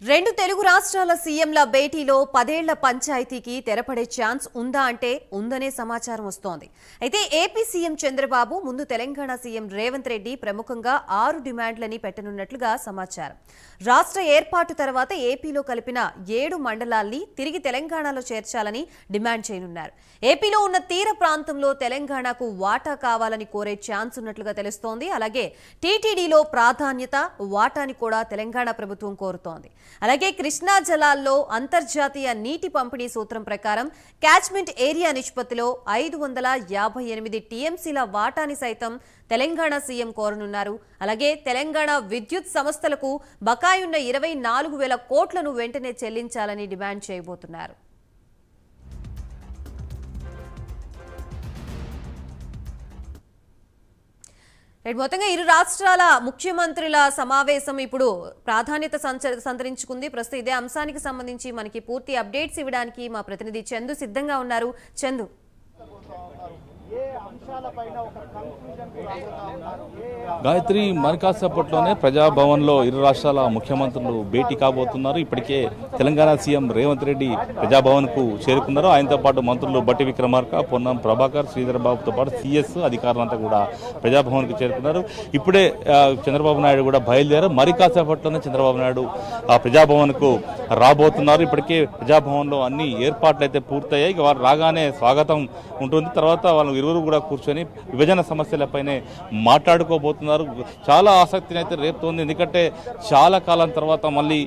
రెండు తెలుగు రాష్ట్రాల సీఎంల భేటీలో 10 ఏళ్ల పంచాయతీకి తెరపడే ఛాన్స్ ఉందా అంటే ఉందనే సమాచారం వస్తోంది. అయితే ఏపీ సీఎం చంద్రబాబు ముందు తెలంగాణ సీఎం రేవంత్ రెడ్డి ప్రముఖంగా 6 డిమాండ్లని పెట్టనున్నట్లుగా సమాచారం. రాష్ట్ర ఏర్పాటు తర్వాత ఏపీలో కలిపిన 7 మండలాల్ని తిరిగి తెలంగాణలో చేర్చాలని డిమాండ్ చేయనున్నారు. ఏపీలో ఉన్న తీర ప్రాంతంలో తెలంగాణకు వాటా కావాలని కోరే ఛాన్స్ ఉన్నట్లుగా తెలుస్తోంది. అలాగే టీటీడీలో ప్రాధాన్యత వాటాని కూడా తెలంగాణ ప్రభుత్వం కోరుతోంది. అలాగే కృష్ణా జలాల్లో అంతర్జాతీయ నీటి పంపిణీ సూత్రం ప్రకారం క్యాచ్మెంట్ ఏరియా నిష్పత్తిలో 558 టీఎంసీల వాటాని సైతం తెలంగాణ సీఎం కోరనున్నారు. అలాగే తెలంగాణ విద్యుత్ సంస్థలకు బకాయున్న 24,000 కోట్లను వెంటనే చెల్లించాలని డిమాండ్ చేయబోతున్నారు. మొత్తంగా ఇరు రాష్ట్రాల ముఖ్యమంత్రుల సమావేశం ఇప్పుడు ప్రాధాన్యత సంతరించుకుంది. ప్రస్తుతం ఇదే అంశానికి సంబంధించి మనకి పూర్తి అప్డేట్స్ ఇవ్వడానికి మా ప్రతినిధి చందు సిద్ధంగా ఉన్నారు. చందు, గాయత్రి, మరి కాసేపట్లోనే ప్రజాభవన్లో ఇరు రాష్ట్రాల ముఖ్యమంత్రులు భేటీ కాబోతున్నారు. ఇప్పటికే తెలంగాణ సీఎం రేవంత్ రెడ్డి ప్రజాభవన్కు చేరుకున్నారు. ఆయనతో పాటు మంత్రులు బట్టి విక్రమార్క, పొన్నం ప్రభాకర్, శ్రీధర్ బాబుతో పాటు సిఎస్ అధికారులంతా కూడా ప్రజాభవన్కు చేరుకున్నారు. ఇప్పుడే చంద్రబాబు నాయుడు కూడా బయలుదేరారు. మరి కాసేపట్లోనే చంద్రబాబు నాయుడు ప్రజాభవన్కు రాబోతున్నారు. ఇప్పటికే ప్రజాభవన్లో అన్ని ఏర్పాట్లు అయితే పూర్తయ్యాయి. వారు రాగానే స్వాగతం ఉంటుంది. తర్వాత వాళ్ళు ఇరువురు కూడా కూర్చొని విభజన సమస్యలపైనే మాట్లాడుకోబోతున్నారు. చాలా ఆసక్తిని అయితే రేపుతోంది. ఎందుకంటే చాలా కాలం తర్వాత మళ్ళీ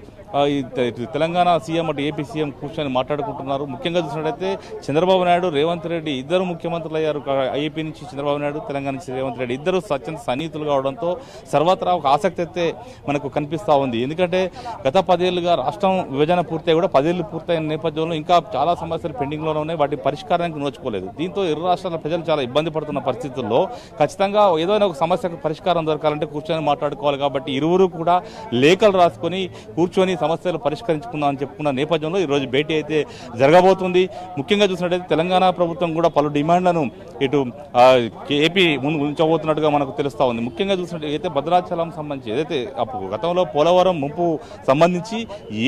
తెలంగాణ సీఎం అటు ఏపీ సీఎం కూర్చొని మాట్లాడుకుంటున్నారు. ముఖ్యంగా చూసినట్టయితే చంద్రబాబు నాయుడు, రేవంత్ రెడ్డి ఇద్దరు ముఖ్యమంత్రులు అయ్యారు. ఏపీ నుంచి చంద్రబాబు నాయుడు, తెలంగాణ నుంచి రేవంత్ రెడ్డి ఇద్దరు అత్యంత సన్నిహితులు కావడంతో సర్వత్రా ఒక ఆసక్తి అయితే మనకు కనిపిస్తూ ఉంది. ఎందుకంటే గత 10 ఏళ్లుగా రాష్ట్రం విభజన పూర్తయి కూడా 10 ఏళ్లు పూర్తయిన నేపథ్యంలో ఇంకా చాలా సమస్యలు పెండింగ్లోనే ఉన్నాయి. వాటి పరిష్కారానికి నోచుకోలేదు. దీంతో ఇరు రాష్ట్రాల ప్రజలు చాలా ఇబ్బంది పడుతున్న పరిస్థితుల్లో ఖచ్చితంగా ఏదైనా ఒక సమస్యకు పరిష్కారం దొరకాలంటే కూర్చొని మాట్లాడుకోవాలి. కాబట్టి ఇరువురు కూడా లేఖలు రాసుకొని కూర్చొని సమస్యలు పరిష్కరించుకుందాం అని చెప్పుకున్న నేపథ్యంలో ఈరోజు భేటీ అయితే జరగబోతుంది. ముఖ్యంగా చూసినట్టయితే తెలంగాణ ప్రభుత్వం కూడా పలు డిమాండ్లను ఇటు ఏపీ ముందు ఉంచబోతున్నట్టుగా మనకు తెలుస్తూ ఉంది. ముఖ్యంగా చూసినట్టయితే భద్రాచలం సంబంధించి ఏదైతే గతంలో పోలవరం ముంపు సంబంధించి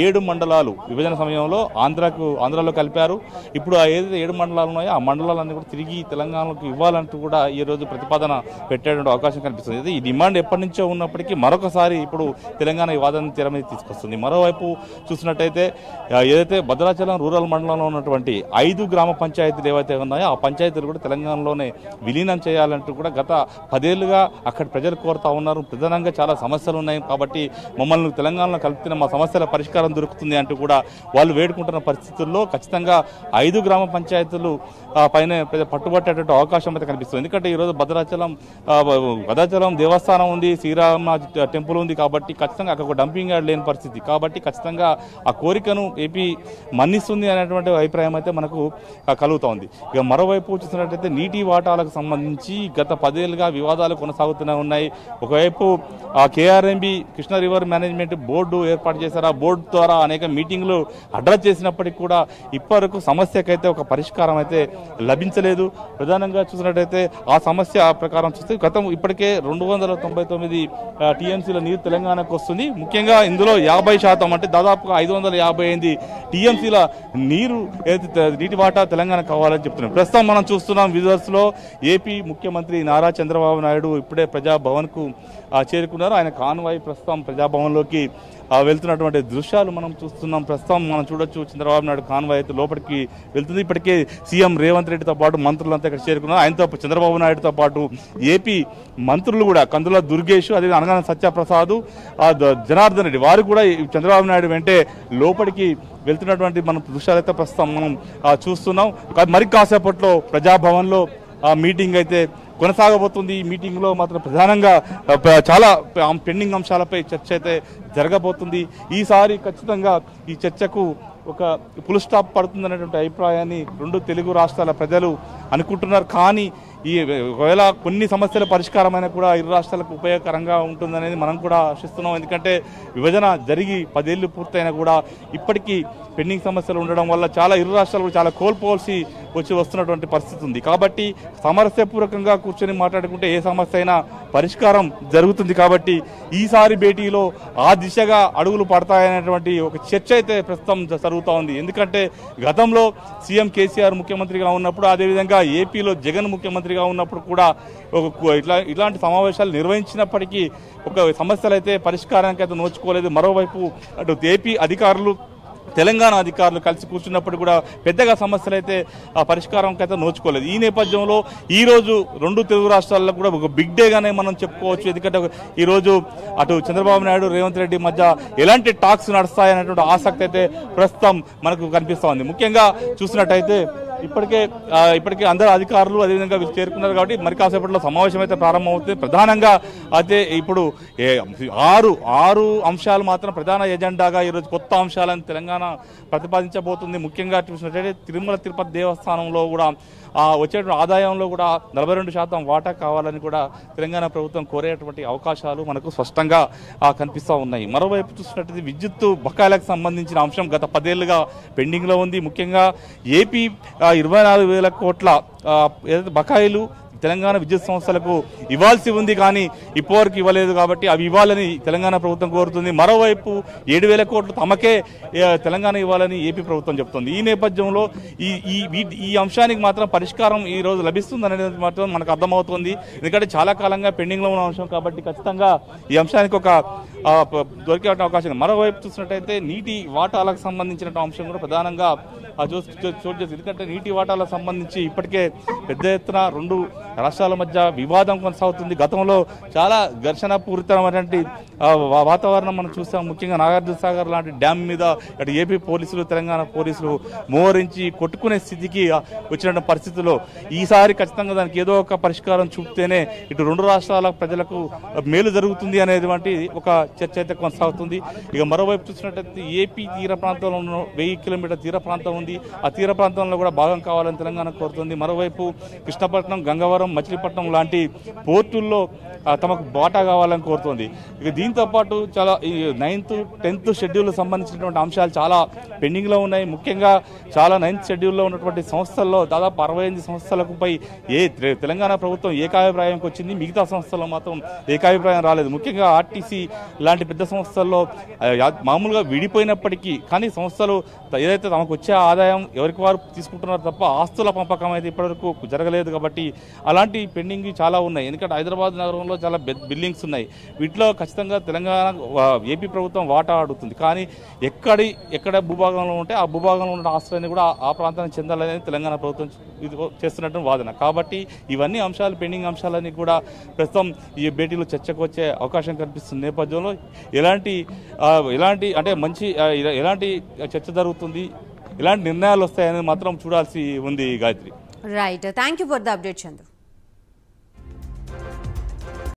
7 మండలాలు విభజన సమయంలో ఆంధ్రాలో కలిపారు. ఇప్పుడు ఏదైతే 7 మండలాలు ఉన్నాయో ఆ మండలాలన్నీ కూడా తిరిగి తెలంగాణకు ఇవ్వాలంటూ కూడా ఈ రోజు ప్రతిపాదన పెట్టేటువంటి అవకాశం కనిపిస్తుంది. ఈ డిమాండ్ ఎప్పటి నుంచో ఉన్నప్పటికీ మరొకసారి ఇప్పుడు తెలంగాణ ఈ వాదన తెర మీద తీసుకొస్తుంది. మరోవైపు చూసినట్టయితే ఏదైతే భద్రాచలం రూరల్ మండలంలో ఉన్నటువంటి 5 గ్రామ పంచాయతీలు ఏవైతే ఉన్నాయో ఆ పంచాయతీలు కూడా తెలంగాణలోనే విలీనం చేయాలంటూ కూడా గత 10 ఏళ్లుగా అక్కడ ప్రజలు కోరుతా ఉన్నారు. ప్రధానంగా చాలా సమస్యలు ఉన్నాయి కాబట్టి మమ్మల్ని తెలంగాణలో కలిపితే మా సమస్యల పరిష్కారం దొరుకుతుంది అంటూ కూడా వాళ్ళు వేడుకుంటున్న పరిస్థితుల్లో ఖచ్చితంగా 5 గ్రామ పంచాయతీలు పైన పట్టుబట్టేటువంటి అవకాశం అయితే కనిపిస్తుంది. ఎందుకంటే ఈరోజు భద్రాచలం దేవస్థానం ఉంది, శ్రీరామ టెంపుల్ ఉంది కాబట్టి ఖచ్చితంగా అక్కడ డంపింగ్ యార్డ్ లేని పరిస్థితి కాబట్టి ఖచ్చితంగా ఆ కోరికను ఏపీ మన్నిస్తుంది అనేటువంటి అభిప్రాయం అయితే మనకు కలుగుతోంది. ఇక మరోవైపు చూసినట్టయితే నీటి వాటాలకు సంబంధించి గత 10 ఏళ్లుగా వివాదాలు కొనసాగుతూనే ఉన్నాయి. ఒకవైపు KRMB Krishna river management board ఏర్పాటు చేశారు. ఆ బోర్డు ద్వారా అనేక మీటింగ్లు అడ్రస్ చేసినప్పటికీ కూడా ఇప్పటివరకు సమస్యకైతే ఒక పరిష్కారం అయితే లభించలేదు. ప్రధానంగా చూసినట్టయితే ఆ సమస్య ప్రకారం చూస్తే ఇప్పటికే 299 టీఎంసీల నీరు తెలంగాణకు వస్తుంది. ముఖ్యంగా ఇందులో 50% అంటే దాదాపుగా 558 టీఎంసీల నీటి వాటా తెలంగాణ కావాలని చెప్తున్నారు. ప్రస్తుతం మనం చూస్తున్నాం విజువల్స్ లో ఏపీ ముఖ్యమంత్రి నారా చంద్రబాబు నాయుడు ఇప్పుడే ప్రజాభవన్కు చేరుకున్నారు. ఆయన కాన్వాయ్ ప్రస్తుతం ప్రజాభవన్లోకి వెళ్తున్నటువంటి దృశ్యాలు మనం చూస్తున్నాం. ప్రస్తుతం మనం చూడొచ్చు చంద్రబాబు నాయుడు కాన్వాయ్ అయితే లోపలికి వెళ్తుంది. ఇప్పటికే సీఎం రేవంత్ రెడ్డితో పాటు మంత్రులంతా ఇక్కడ చేరుకున్నారు. ఆయనతో చంద్రబాబు నాయుడుతో పాటు ఏపీ మంత్రులు కూడా కందుల దుర్గేష్, అదే అనగానే సత్యప్రసాద్, జనార్దన్ రెడ్డి వారు కూడా చంద్రబాబు నాయుడు వెంటే లోపలికి వెళ్తున్నటువంటి మన దృశ్యాలు అయితే ప్రస్తుతం మనం చూస్తున్నాం. మరి కాసేపట్లో ప్రజాభవన్లో మీటింగ్ అయితే కొనసాగబోతుంది. ఈ మీటింగ్ లో మాత్రం ప్రధానంగా చాలా పెండింగ్ అంశాలపై చర్చ అయితే జరగబోతుంది. ఈసారి ఖచ్చితంగా ఈ చర్చకు ఒక ఫుల్ స్టాప్ పడుతుందనేటువంటి అభిప్రాయాన్ని 2 తెలుగు రాష్ట్రాల ప్రజలు అనుకుంటున్నారు. కానీ ఈ ఒకవేళ కొన్ని సమస్యల పరిష్కారమైన కూడా ఇరు రాష్ట్రాలకు ఉపయోగకరంగా ఉంటుందనేది మనం కూడా ఆశిస్తున్నాం. ఎందుకంటే విభజన జరిగి 10 ఏళ్లు పూర్తయినా కూడా ఇప్పటికీ పెండింగ్ సమస్యలు ఉండడం వల్ల చాలా ఇరు రాష్ట్రాలు కూడా చాలా కోల్పోవాల్సి వస్తున్నటువంటి పరిస్థితి ఉంది. కాబట్టి సామరస్యపూర్వకంగా కూర్చొని మాట్లాడుకుంటే ఏ సమస్య అయినా పరిష్కారం జరుగుతుంది. కాబట్టి ఈసారి భేటీలో ఆ దిశగా అడుగులు పడతాయనేటువంటి ఒక చర్చ అయితే ప్రస్తుతం జరుగుతూ ఉంది. ఎందుకంటే గతంలో సీఎం కేసీఆర్ ముఖ్యమంత్రిగా ఉన్నప్పుడు, అదేవిధంగా ఏపీలో జగన్ ముఖ్యమంత్రిగా ఉన్నప్పుడు కూడా ఇట్లాంటి సమావేశాలు నిర్వహించినప్పటికీ ఒక సమస్యలు అయితే పరిష్కారానికి అయితే నోచుకోలేదు. మరోవైపు అటు ఏపీ అధికారులు తెలంగాణ అధికారులు కలిసి కూర్చున్నప్పుడు కూడా పెద్దగా సమస్యలు అయితే పరిష్కారంకి అయితే నోచుకోలేదు. ఈ నేపథ్యంలో ఈరోజు రెండు తెలుగు రాష్ట్రాల్లో కూడా ఒక బిగ్ డేగానే మనం చెప్పుకోవచ్చు. ఎందుకంటే ఈరోజు అటు చంద్రబాబు నాయుడు రేవంత్ రెడ్డి మధ్య ఎలాంటి టాక్స్ నడుస్తాయనేటువంటి ఆసక్తి అయితే ప్రస్తుతం మనకు కనిపిస్తూ ఉంది. ముఖ్యంగా చూసినట్టయితే ఇప్పటికే అందరు అధికారులు అదేవిధంగా వీళ్ళు చేరుకున్నారు. కాబట్టి మరి కాసేపట్లో సమావేశం అయితే ప్రారంభమవుతుంది. ప్రధానంగా అయితే ఇప్పుడు 6 అంశాలు మాత్రం ప్రధాన ఎజెండాగా ఈరోజు కొత్త అంశాలను తెలంగాణ ప్రతిపాదించబోతుంది. ముఖ్యంగా చూసినట్టయితే తిరుమల తిరుపతి దేవస్థానంలో కూడా వచ్చేటువంటి ఆదాయంలో కూడా 42% వాటా కావాలని కూడా తెలంగాణ ప్రభుత్వం కోరేటువంటి అవకాశాలు మనకు స్పష్టంగా కనిపిస్తూ ఉన్నాయి. మరోవైపు చూసినట్టయితే విద్యుత్తు బకాయిలకు సంబంధించిన అంశం గత 10 ఏళ్లుగా పెండింగ్లో ఉంది. ముఖ్యంగా ఏపీ 24,000 కోట్ల ఏదైతే బకాయిలు తెలంగాణ విద్యుత్ సంస్థలకు ఇవ్వాల్సి ఉంది, కానీ ఇప్పటివరకు ఇవ్వలేదు. కాబట్టి అవి ఇవ్వాలని తెలంగాణ ప్రభుత్వం కోరుతుంది. మరోవైపు 7,000 కోట్లు తమకే తెలంగాణ ఇవ్వాలని ఏపీ ప్రభుత్వం చెప్తుంది. ఈ నేపథ్యంలో ఈ అంశానికి మాత్రం పరిష్కారం ఈ రోజు లభిస్తుంది అనేది మాత్రం మనకు అర్థమవుతుంది. ఎందుకంటే చాలా కాలంగా పెండింగ్లో ఉన్న అంశం కాబట్టి ఖచ్చితంగా ఈ అంశానికి ఒక దొరికే అవకాశం. మరోవైపు చూసినట్టయితే నీటి వాటాలకు సంబంధించిన అంశం కూడా ప్రధానంగా చోటు చేస్తుంది. ఎందుకంటే నీటి వాటాలకు సంబంధించి ఇప్పటికే పెద్ద ఎత్తున రెండు రాష్ట్రాల మధ్య వివాదం కొనసాగుతుంది. గతంలో చాలా ఘర్షణ పూరితమైనటువంటి వాతావరణం మనం చూస్తాం. ముఖ్యంగా నాగార్జున సాగర్ లాంటి డ్యామ్ మీద అటు ఏపీ పోలీసులు తెలంగాణ పోలీసులు మోహరించి కొట్టుకునే స్థితికి వచ్చిన పరిస్థితుల్లో ఈసారి ఖచ్చితంగా దానికి ఏదో ఒక పరిష్కారం చూపితేనే ఇటు రెండు రాష్ట్రాల ప్రజలకు మేలు జరుగుతుంది అనేటువంటి ఒక చర్చ అయితే కొనసాగుతుంది. ఇక మరోవైపు చూసినట్టయితే ఏపీ తీర ప్రాంతంలో ఉన్న 1000 కిలోమీటర్ తీర ప్రాంతం ఉంది. ఆ తీర ప్రాంతంలో కూడా భాగం కావాలని తెలంగాణ కోరుతుంది. మరోవైపు కృష్ణపట్నం, గంగవరం, మచిలీపట్నం లాంటి పోర్టుల్లో తమకు వాటా కావాలని కోరుతుంది. ఇక దీంతో పాటు చాలా 9th, 10th షెడ్యూల్ సంబంధించినటువంటి అంశాలు చాలా పెండింగ్లో ఉన్నాయి. ముఖ్యంగా చాలా 9th షెడ్యూల్లో ఉన్నటువంటి సంస్థల్లో దాదాపు 68 సంస్థలకు పై తెలంగాణ ప్రభుత్వం ఏకాభిప్రాయంకి వచ్చింది. మిగతా సంస్థల్లో మాత్రం ఏకాభిప్రాయం రాలేదు. ముఖ్యంగా ఆర్టీసీ లాంటి పెద్ద సంస్థల్లో మామూలుగా విడిపోయినప్పటికీ కానీ సంస్థలు ఏదైతే తమకు వచ్చే ఆదాయం ఎవరికి వారు తీసుకుంటున్నారు తప్ప ఆస్తుల పంపకం అయితే ఇప్పటివరకు జరగలేదు. కాబట్టి అలాంటి పెండింగ్ చాలా ఉన్నాయి. ఎందుకంటే హైదరాబాద్ నగరంలో చాలా బిల్డింగ్స్ ఉన్నాయి. వీటిలో ఖచ్చితంగా తెలంగాణ ఏపీ ప్రభుత్వం వాటా అడుగుతుంది. కానీ ఎక్కడ భూభాగంలో ఉంటే ఆ భూభాగంలో ఉన్న ఆస్తులన్నీ కూడా ఆ ప్రాంతానికి చెందాలని తెలంగాణ ప్రభుత్వం చేస్తున్నట్టు వాదన. కాబట్టి ఇవన్నీ అంశాలు పెండింగ్ అంశాలన్నీ కూడా ప్రస్తుతం ఈ భేటీలో చర్చకు వచ్చే అవకాశం కనిపిస్తున్న నేపథ్యంలో ఎలాంటి అంటే మంచి ఎలాంటి చర్చ జరుగుతుంది, ఎలాంటి నిర్ణయాలు వస్తాయనేది మాత్రం చూడాల్సి ఉంది. Gayatri, right. Thank you for the update Chandru.